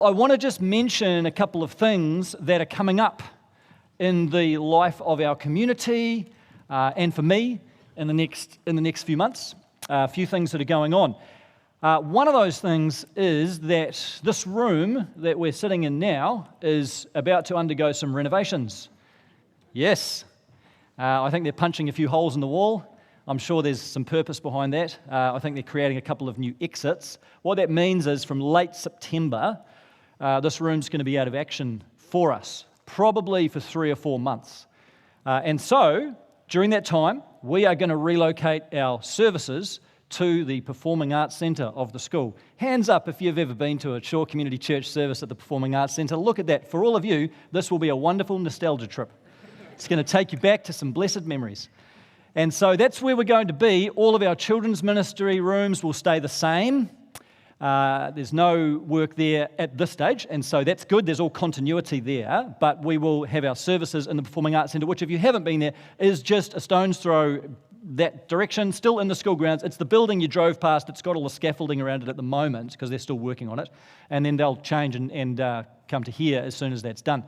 I want to just mention a couple of things that are coming up in the life of our community and for me in the next few months. A few things that are going on. One of those things is that this room that we're sitting in now is about to undergo some renovations. Yes, I think they're punching a few holes in the wall. I'm sure there's some purpose behind that. I think they're creating a couple of new exits. What that means is from late September, this room's going to be out of action for us, probably for 3 or 4 months. And so, during that time, we are going to relocate our services to the Performing Arts Centre of the school. Hands up if you've ever been to a Shore Community Church service at the Performing Arts Centre. Look at that. For all of you, this will be a wonderful nostalgia trip. It's going to take you back to some blessed memories. And so that's where we're going to be. All of our children's ministry rooms will stay the same. There's no work there at this stage, and so that's good. There's all continuity there, but we will have our services in the Performing Arts Centre, which if you haven't been there, is just a stone's throw that direction, still in the school grounds. It's the building you drove past. It's got all the scaffolding around it at the moment because they're still working on it, and then they'll change and come to here as soon as that's done.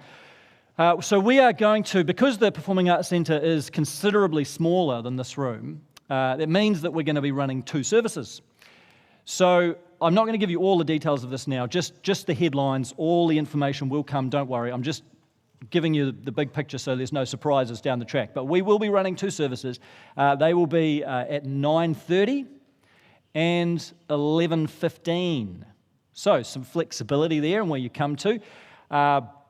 So we are going to, because the Performing Arts Centre is considerably smaller than this room, that means that we're going to be running 2 services. So I'm not going to give you all the details of this now, just the headlines. All the information will come, don't worry. I'm just giving you the big picture so there's no surprises down the track. But we will be running 2 services. They will be at 9:30 and 11:15. So some flexibility there in where you come to.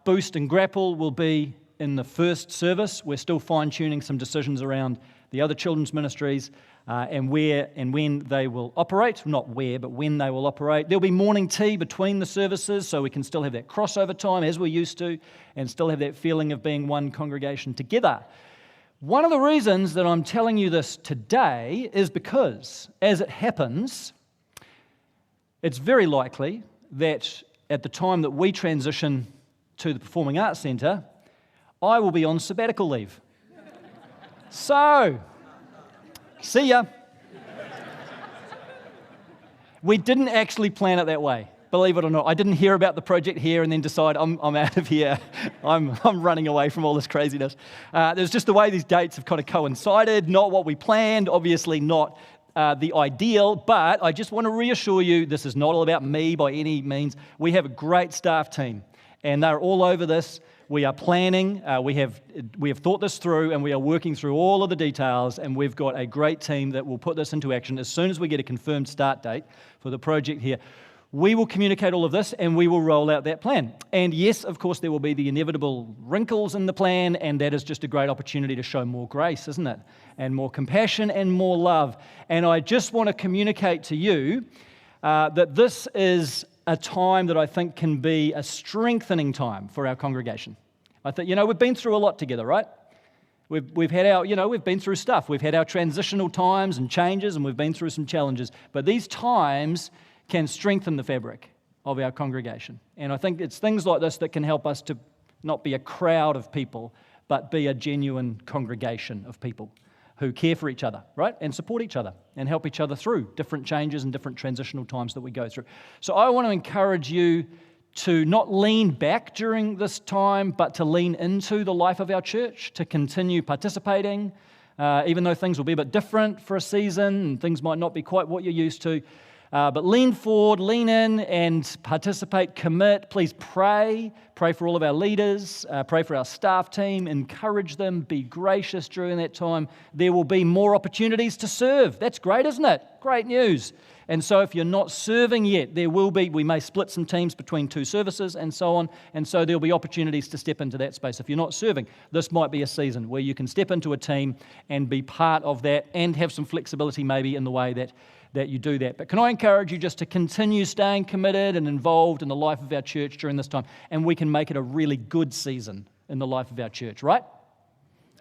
Boost and Grapple will be in the first service. We're still fine-tuning some decisions around the other children's ministries and where and when they will operate. Not where, but when they will operate. There'll be morning tea between the services so we can still have that crossover time as we're used to and still have that feeling of being one congregation together. One of the reasons that I'm telling you this today is because, as it happens, it's very likely that at the time that we transition to the Performing Arts Centre, I will be on sabbatical leave. So, see ya. We didn't actually plan it that way, believe it or not. I didn't hear about the project here and then decide I'm out of here. I'm running away from all this craziness. There's just the way these dates have kind of coincided, not what we planned, obviously not the ideal, but I just want to reassure you this is not all about me by any means. We have a great staff team. And they're all over this. We are planning, we have thought this through, and we are working through all of the details, and we've got a great team that will put this into action as soon as we get a confirmed start date for the project here. We will communicate all of this, and we will roll out that plan. And yes, of course, there will be the inevitable wrinkles in the plan, and that is just a great opportunity to show more grace, isn't it? And more compassion and more love. And I just want to communicate to you that this is a time that I think can be a strengthening time for our congregation. I think, we've been through a lot together, right? We've had our, we've been through stuff. We've had our transitional times and changes, and we've been through some challenges. But these times can strengthen the fabric of our congregation. And I think it's things like this that can help us to not be a crowd of people, but be a genuine congregation of people who care for each other, right? And support each other and help each other through different changes and different transitional times that we go through. So I want to encourage you to not lean back during this time, but to lean into the life of our church, to continue participating, even though things will be a bit different for a season and things might not be quite what you're used to. But lean forward, lean in and participate, commit. Please pray. Pray for all of our leaders. Pray for our staff team. Encourage them. Be gracious during that time. There will be more opportunities to serve. That's great, isn't it? Great news. And so if you're not serving yet, there will be, we may split some teams between 2 services and so on. And so there'll be opportunities to step into that space. If you're not serving, this might be a season where you can step into a team and be part of that and have some flexibility maybe in the way that you do that. But can I encourage you just to continue staying committed and involved in the life of our church during this time, and we can make it a really good season in the life of our church, right?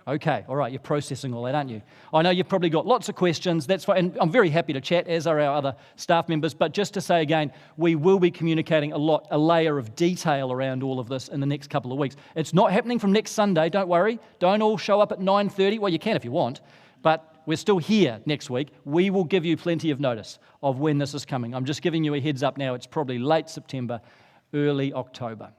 Okay, all right, you're processing all that, aren't you? I know you've probably got lots of questions, that's fine, and I'm very happy to chat, as are our other staff members, but just to say again, we will be communicating a layer of detail around all of this in the next couple of weeks. It's not happening from next Sunday, don't worry. Don't all show up at 9:30, well, you can if you want, but we're still here next week. We will give you plenty of notice of when this is coming. I'm just giving you a heads up now. It's probably late September, early October.